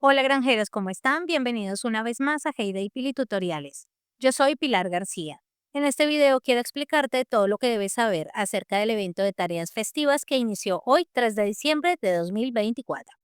Hola granjeros, ¿cómo están? Bienvenidos una vez más a Hey Day Pili Tutoriales. Yo soy Pilar García. En este video quiero explicarte todo lo que debes saber acerca del evento de tareas festivas que inició hoy, 3 de diciembre de 2024.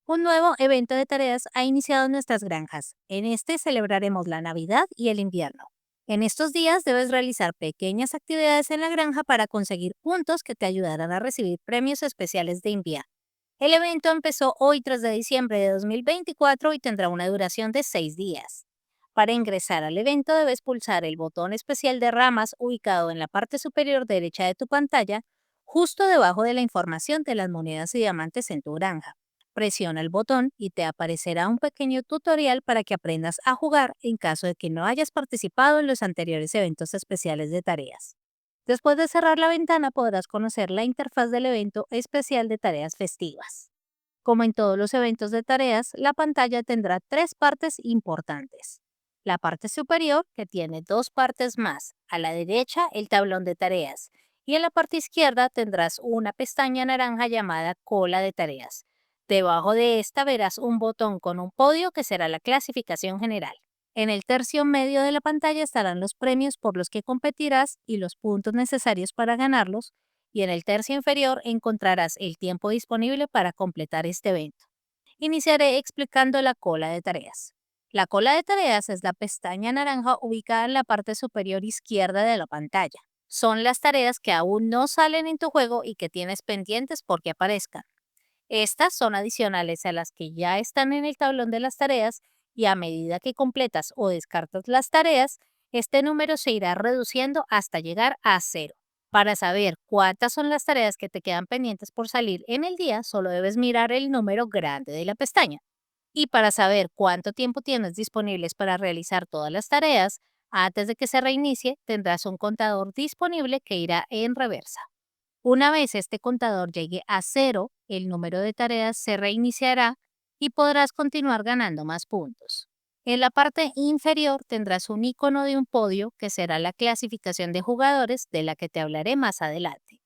Un nuevo evento de tareas ha iniciado en nuestras granjas. En este celebraremos la Navidad y el invierno. En estos días debes realizar pequeñas actividades en la granja para conseguir puntos que te ayudarán a recibir premios especiales de invierno. El evento empezó hoy 3 de diciembre de 2024 y tendrá una duración de 6 días. Para ingresar al evento debes pulsar el botón especial de ramas ubicado en la parte superior derecha de tu pantalla, justo debajo de la información de las monedas y diamantes en tu granja. Presiona el botón y te aparecerá un pequeño tutorial para que aprendas a jugar en caso de que no hayas participado en los anteriores eventos especiales de tareas. Después de cerrar la ventana podrás conocer la interfaz del evento especial de tareas festivas. Como en todos los eventos de tareas, la pantalla tendrá tres partes importantes. La parte superior, que tiene dos partes más. A la derecha, el tablón de tareas. Y en la parte izquierda tendrás una pestaña naranja llamada cola de tareas. Debajo de esta verás un botón con un podio que será la clasificación general. En el tercio medio de la pantalla estarán los premios por los que competirás y los puntos necesarios para ganarlos, y en el tercio inferior encontrarás el tiempo disponible para completar este evento. Iniciaré explicando la cola de tareas. La cola de tareas es la pestaña naranja ubicada en la parte superior izquierda de la pantalla. Son las tareas que aún no salen en tu juego y que tienes pendientes porque aparezcan. Estas son adicionales a las que ya están en el tablón de las tareas y a medida que completas o descartas las tareas, este número se irá reduciendo hasta llegar a cero. Para saber cuántas son las tareas que te quedan pendientes por salir en el día, solo debes mirar el número grande de la pestaña. Y para saber cuánto tiempo tienes disponibles para realizar todas las tareas, antes de que se reinicie, tendrás un contador disponible que irá en reversa. Una vez este contador llegue a cero, el número de tareas se reiniciará y podrás continuar ganando más puntos. En la parte inferior tendrás un icono de un podio que será la clasificación de jugadores de la que te hablaré más adelante.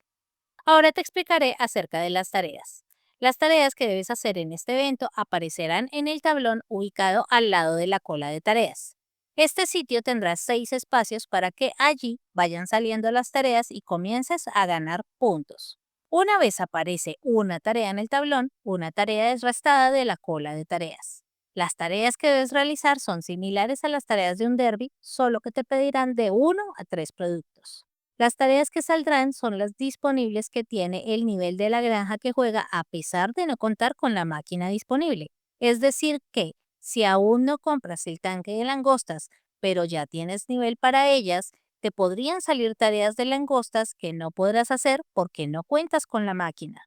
Ahora te explicaré acerca de las tareas. Las tareas que debes hacer en este evento aparecerán en el tablón ubicado al lado de la cola de tareas. Este sitio tendrá 6 espacios para que allí vayan saliendo las tareas y comiences a ganar puntos. Una vez aparece una tarea en el tablón, una tarea es restada de la cola de tareas. Las tareas que debes realizar son similares a las tareas de un derby, solo que te pedirán de 1 a 3 productos. Las tareas que saldrán son las disponibles que tiene el nivel de la granja que juega a pesar de no contar con la máquina disponible. Es decir que, si aún no compras el tanque de langostas, pero ya tienes nivel para ellas, te podrían salir tareas de langostas que no podrás hacer porque no cuentas con la máquina.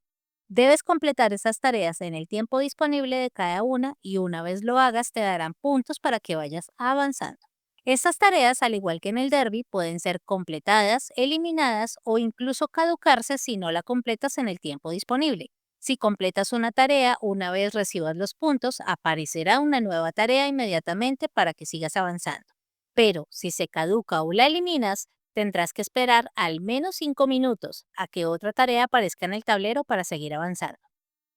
Debes completar esas tareas en el tiempo disponible de cada una y una vez lo hagas te darán puntos para que vayas avanzando. Estas tareas, al igual que en el derby, pueden ser completadas, eliminadas o incluso caducarse si no la completas en el tiempo disponible. Si completas una tarea, una vez recibas los puntos, aparecerá una nueva tarea inmediatamente para que sigas avanzando. Pero si se caduca o la eliminas, tendrás que esperar al menos 5 minutos a que otra tarea aparezca en el tablero para seguir avanzando.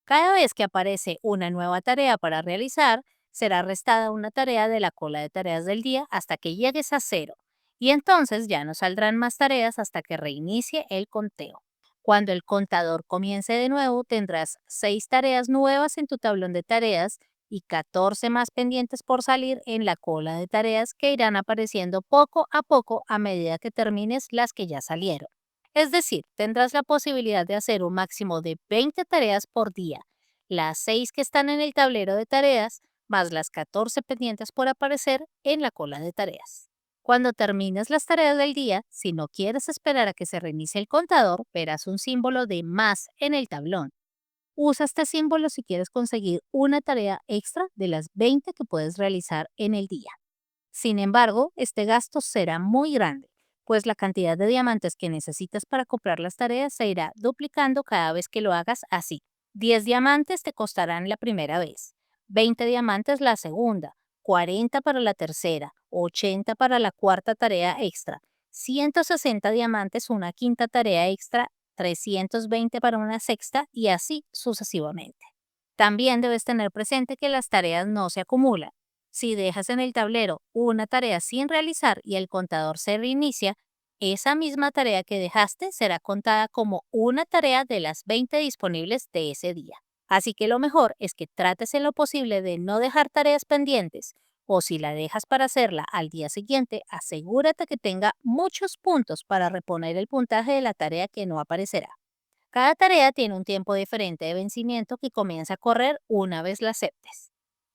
Cada vez que aparece una nueva tarea para realizar, será restada una tarea de la cola de tareas del día hasta que llegues a cero. Y entonces ya no saldrán más tareas hasta que reinicie el conteo. Cuando el contador comience de nuevo, tendrás 6 tareas nuevas en tu tablón de tareas y 14 más pendientes por salir en la cola de tareas que irán apareciendo poco a medida que termines las que ya salieron. Es decir, tendrás la posibilidad de hacer un máximo de 20 tareas por día, las 6 que están en el tablero de tareas, más las 14 pendientes por aparecer en la cola de tareas. Cuando termines las tareas del día, si no quieres esperar a que se reinicie el contador, verás un símbolo de más en el tablón. Usa este símbolo si quieres conseguir una tarea extra de las 20 que puedes realizar en el día. Sin embargo, este gasto será muy grande, pues la cantidad de diamantes que necesitas para comprar las tareas se irá duplicando cada vez que lo hagas así. 10 diamantes te costarán la primera vez, 20 diamantes la segunda, 40 para la tercera, 80 para la cuarta tarea extra, 160 diamantes una quinta tarea extra, 320 para una sexta y así sucesivamente. También debes tener presente que las tareas no se acumulan. Si dejas en el tablero una tarea sin realizar y el contador se reinicia, esa misma tarea que dejaste será contada como una tarea de las 20 disponibles de ese día. Así que lo mejor es que trates en lo posible de no dejar tareas pendientes, o si la dejas para hacerla al día siguiente, asegúrate que tenga muchos puntos para reponer el puntaje de la tarea que no aparecerá. Cada tarea tiene un tiempo diferente de vencimiento que comienza a correr una vez la aceptes.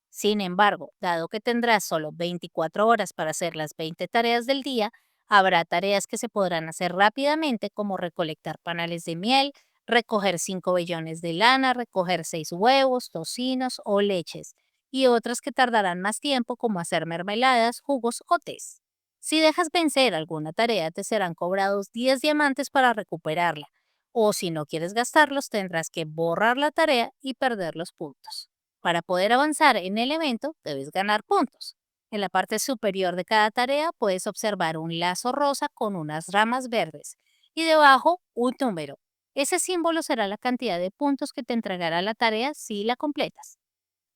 Sin embargo, dado que tendrás solo 24 horas para hacer las 20 tareas del día, habrá tareas que se podrán hacer rápidamente como recolectar panales de miel, recoger 5 vellones de lana, recoger 6 huevos, tocinos o leches, y otras que tardarán más tiempo como hacer mermeladas, jugos o tés. Si dejas vencer alguna tarea, te serán cobrados 10 diamantes para recuperarla, o si no quieres gastarlos, tendrás que borrar la tarea y perder los puntos. Para poder avanzar en el evento, debes ganar puntos. En la parte superior de cada tarea puedes observar un lazo rosa con unas ramas verdes y debajo un número. Ese símbolo será la cantidad de puntos que te entregará la tarea si la completas.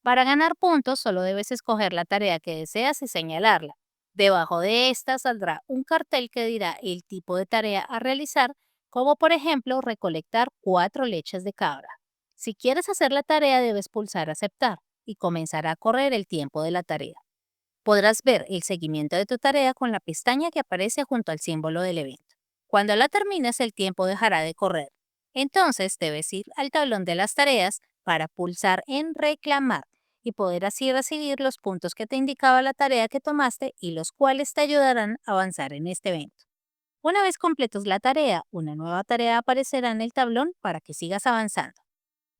Para ganar puntos, solo debes escoger la tarea que deseas y señalarla. Debajo de esta saldrá un cartel que dirá el tipo de tarea a realizar, como por ejemplo recolectar 4 leches de cabra. Si quieres hacer la tarea, debes pulsar aceptar y comenzará a correr el tiempo de la tarea. Podrás ver el seguimiento de tu tarea con la pestaña que aparece junto al símbolo del evento. Cuando la termines, el tiempo dejará de correr. Entonces debes ir al tablón de las tareas para pulsar en reclamar y poder así recibir los puntos que te indicaba la tarea que tomaste y los cuales te ayudarán a avanzar en este evento. Una vez completes la tarea, una nueva tarea aparecerá en el tablón para que sigas avanzando.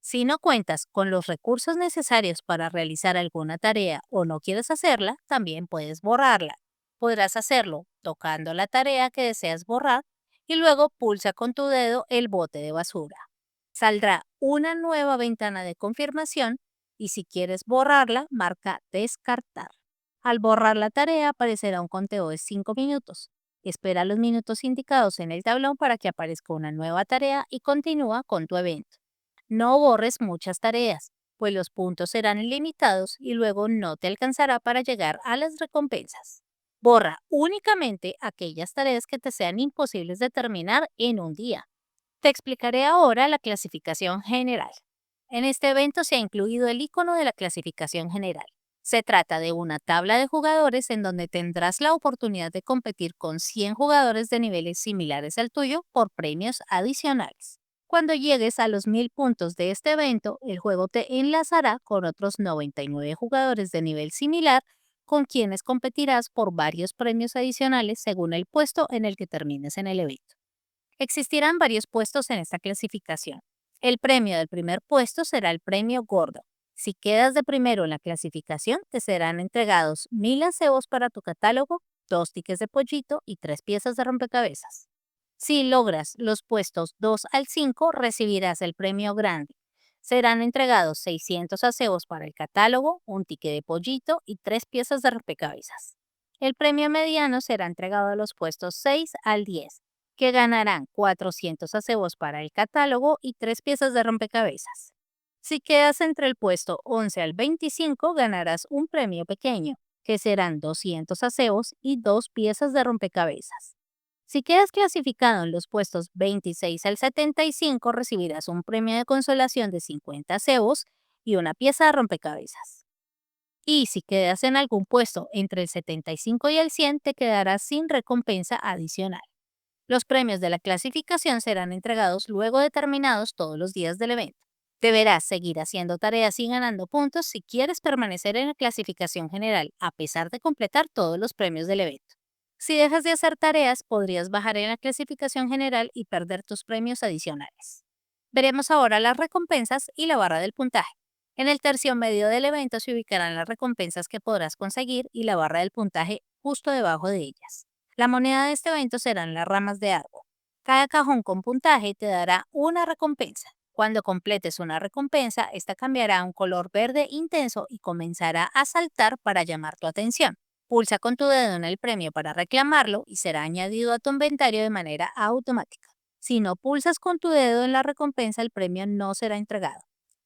Si no cuentas con los recursos necesarios para realizar alguna tarea o no quieres hacerla, también puedes borrarla. Podrás hacerlo tocando la tarea que deseas borrar y luego pulsa con tu dedo el bote de basura. Saldrá una nueva ventana de confirmación y si quieres borrarla, marca descartar. Al borrar la tarea aparecerá un conteo de 5 minutos. Espera los minutos indicados en el tablón para que aparezca una nueva tarea y continúa con tu evento. No borres muchas tareas, pues los puntos serán ilimitados y luego no te alcanzará para llegar a las recompensas. Borra únicamente aquellas tareas que te sean imposibles de terminar en un día. Te explicaré ahora la clasificación general. En este evento se ha incluido el icono de la clasificación general. Se trata de una tabla de jugadores en donde tendrás la oportunidad de competir con 100 jugadores de niveles similares al tuyo por premios adicionales. Cuando llegues a los 1000 puntos de este evento, el juego te enlazará con otros 99 jugadores de nivel similar con quienes competirás por varios premios adicionales según el puesto en el que termines en el evento. Existirán varios puestos en esta clasificación. El premio del primer puesto será el premio gordo. Si quedas de primero en la clasificación, te serán entregados 1000 aseos para tu catálogo, 2 tickets de pollito y 3 piezas de rompecabezas. Si logras los puestos 2 al 5, recibirás el premio grande. Serán entregados 600 aseos para el catálogo, un ticket de pollito y 3 piezas de rompecabezas. El premio mediano será entregado a los puestos 6 al 10, que ganarán 400 aseos para el catálogo y 3 piezas de rompecabezas. Si quedas entre el puesto 11 al 25, ganarás un premio pequeño, que serán 200 aseos y 2 piezas de rompecabezas. Si quedas clasificado en los puestos 26 al 75, recibirás un premio de consolación de 50 cebos y una pieza de rompecabezas. Y si quedas en algún puesto entre el 75 y el 100, te quedarás sin recompensa adicional. Los premios de la clasificación serán entregados luego de terminados todos los días del evento. Deberás seguir haciendo tareas y ganando puntos si quieres permanecer en la clasificación general, a pesar de completar todos los premios del evento. Si dejas de hacer tareas, podrías bajar en la clasificación general y perder tus premios adicionales. Veremos ahora las recompensas y la barra del puntaje. En el tercio medio del evento se ubicarán las recompensas que podrás conseguir y la barra del puntaje justo debajo de ellas. La moneda de este evento serán las ramas de árbol. Cada cajón con puntaje te dará una recompensa. Cuando completes una recompensa, esta cambiará a un color verde intenso y comenzará a saltar para llamar tu atención. Pulsa con tu dedo en el premio para reclamarlo y será añadido a tu inventario de manera automática. Si no pulsas con tu dedo en la recompensa, el premio no será entregado.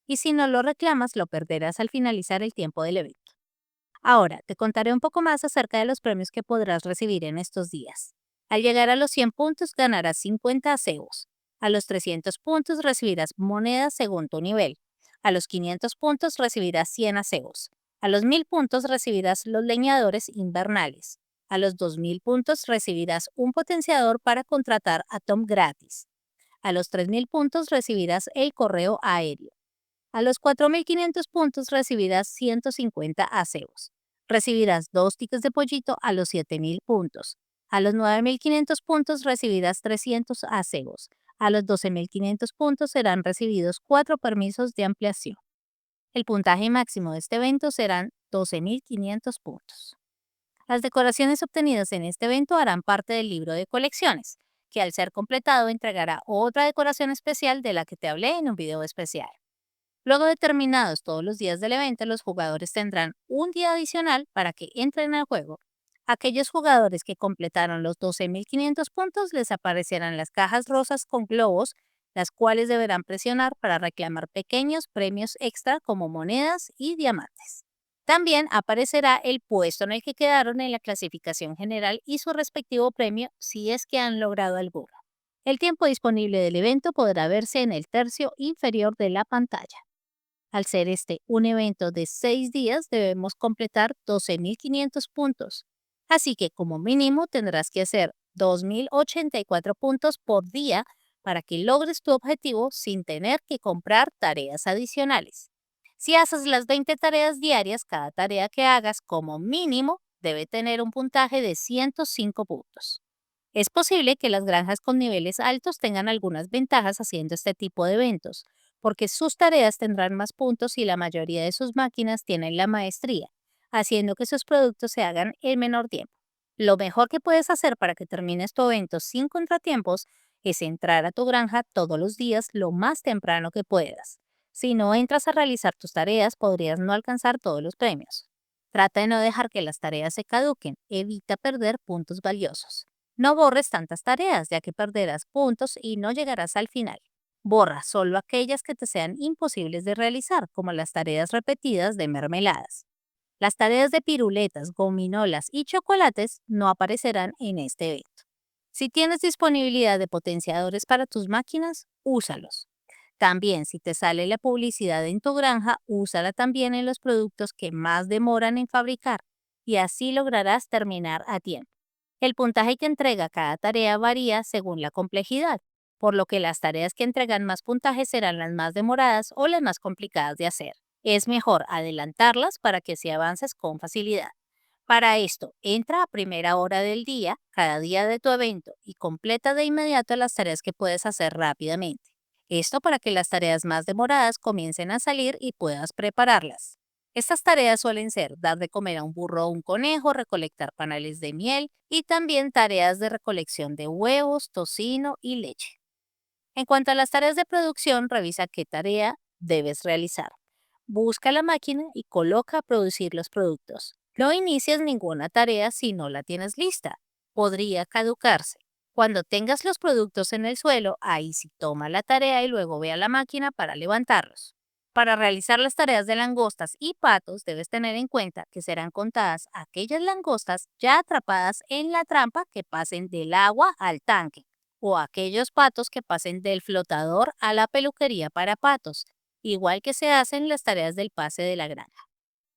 Y si no lo reclamas, lo perderás al finalizar el tiempo del evento. Ahora, te contaré un poco más acerca de los premios que podrás recibir en estos días. Al llegar a los 100 puntos ganarás 50 acebos. A los 300 puntos recibirás monedas según tu nivel. A los 500 puntos recibirás 100 acebos. A los 1000 puntos recibirás los leñadores invernales. A los 2000 puntos recibirás un potenciador para contratar a Tom gratis. A los 3000 puntos recibirás el correo aéreo. A los 4500 puntos recibirás 150 acebos. Recibirás 2 tickets de pollito a los 7000 puntos. A los 9500 puntos recibirás 300 acebos. A los 12500 puntos serán recibidos 4 permisos de ampliación. El puntaje máximo de este evento serán 12500 puntos. Las decoraciones obtenidas en este evento harán parte del libro de colecciones, que al ser completado entregará otra decoración especial de la que te hablé en un video especial. Luego de terminados todos los días del evento, los jugadores tendrán un día adicional para que entren al juego. Aquellos jugadores que completaron los 12500 puntos les aparecerán las cajas rosas con globos, las cuales deberán presionar para reclamar pequeños premios extra como monedas y diamantes. También aparecerá el puesto en el que quedaron en la clasificación general y su respectivo premio si es que han logrado alguno. El tiempo disponible del evento podrá verse en el tercio inferior de la pantalla. Al ser este un evento de 6 días, debemos completar 12.500 puntos. Así que como mínimo tendrás que hacer 2.084 puntos por día para que logres tu objetivo sin tener que comprar tareas adicionales. Si haces las 20 tareas diarias, cada tarea que hagas como mínimo debe tener un puntaje de 105 puntos. Es posible que las granjas con niveles altos tengan algunas ventajas haciendo este tipo de eventos, porque sus tareas tendrán más puntos y la mayoría de sus máquinas tienen la maestría, haciendo que sus productos se hagan en menor tiempo. Lo mejor que puedes hacer para que termines tu evento sin contratiempos es entrar a tu granja todos los días lo más temprano que puedas. Si no entras a realizar tus tareas, podrías no alcanzar todos los premios. Trata de no dejar que las tareas se caduquen, evita perder puntos valiosos. No borres tantas tareas, ya que perderás puntos y no llegarás al final. Borra solo aquellas que te sean imposibles de realizar, como las tareas repetidas de mermeladas. Las tareas de piruletas, gominolas y chocolates no aparecerán en este evento. Si tienes disponibilidad de potenciadores para tus máquinas, úsalos. También, si te sale la publicidad en tu granja, úsala también en los productos que más demoran en fabricar y así lograrás terminar a tiempo. El puntaje que entrega cada tarea varía según la complejidad, por lo que las tareas que entregan más puntaje serán las más demoradas o las más complicadas de hacer. Es mejor adelantarlas para que así avances con facilidad. Para esto, entra a primera hora del día, cada día de tu evento, y completa de inmediato las tareas que puedes hacer rápidamente. Esto para que las tareas más demoradas comiencen a salir y puedas prepararlas. Estas tareas suelen ser dar de comer a un burro o un conejo, recolectar panales de miel y también tareas de recolección de huevos, tocino y leche. En cuanto a las tareas de producción, revisa qué tarea debes realizar. Busca la máquina y coloca a producir los productos. No inicies ninguna tarea si no la tienes lista. Podría caducarse. Cuando tengas los productos en el suelo, ahí sí toma la tarea y luego ve a la máquina para levantarlos. Para realizar las tareas de langostas y patos, debes tener en cuenta que serán contadas aquellas langostas ya atrapadas en la trampa que pasen del agua al tanque, o aquellos patos que pasen del flotador a la peluquería para patos, igual que se hacen las tareas del pase de la granja.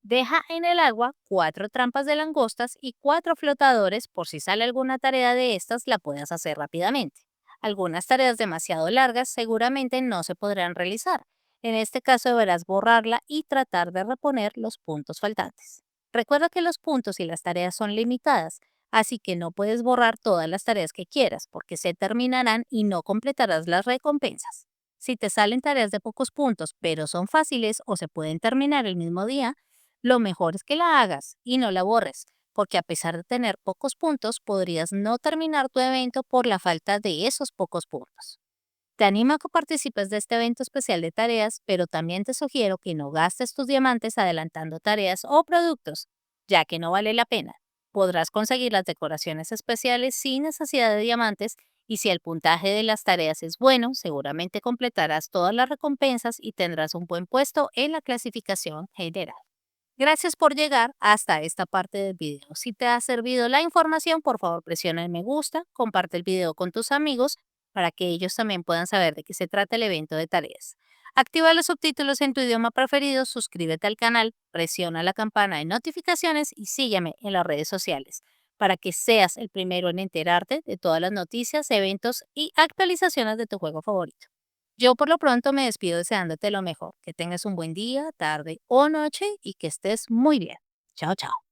Deja en el agua 4 trampas de langostas y 4 flotadores por si sale alguna tarea de estas la puedas hacer rápidamente. Algunas tareas demasiado largas seguramente no se podrán realizar. En este caso deberás borrarla y tratar de reponer los puntos faltantes. Recuerda que los puntos y las tareas son limitadas, así que no puedes borrar todas las tareas que quieras porque se terminarán y no completarás las recompensas. Si te salen tareas de pocos puntos pero son fáciles o se pueden terminar el mismo día, lo mejor es que la hagas y no la borres, porque a pesar de tener pocos puntos, podrías no terminar tu evento por la falta de esos pocos puntos. Te animo a que participes de este evento especial de tareas, pero también te sugiero que no gastes tus diamantes adelantando tareas o productos, ya que no vale la pena. Podrás conseguir las decoraciones especiales sin necesidad de diamantes y si el puntaje de las tareas es bueno, seguramente completarás todas las recompensas y tendrás un buen puesto en la clasificación general. Gracias por llegar hasta esta parte del video. Si te ha servido la información, por favor presiona el me gusta, comparte el video con tus amigos para que ellos también puedan saber de qué se trata el evento de tareas. Activa los subtítulos en tu idioma preferido, suscríbete al canal, presiona la campana de notificaciones y sígueme en las redes sociales para que seas el primero en enterarte de todas las noticias, eventos y actualizaciones de tu juego favorito. Yo por lo pronto me despido deseándote lo mejor, que tengas un buen día, tarde o noche y que estés muy bien. Chao, chao.